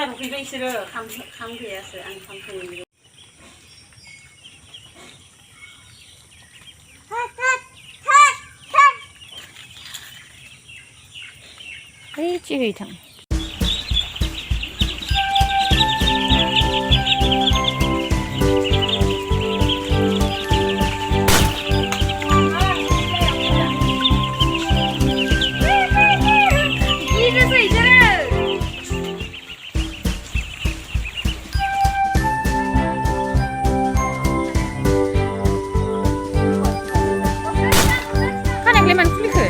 근데 이슬을 감기했어요. 안 감기. 일주일장.มันไม่เคย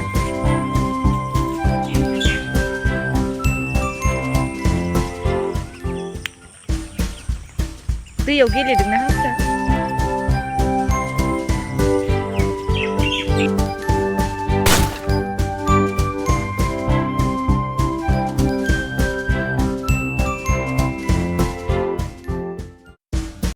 너 여기를 넣나 하자.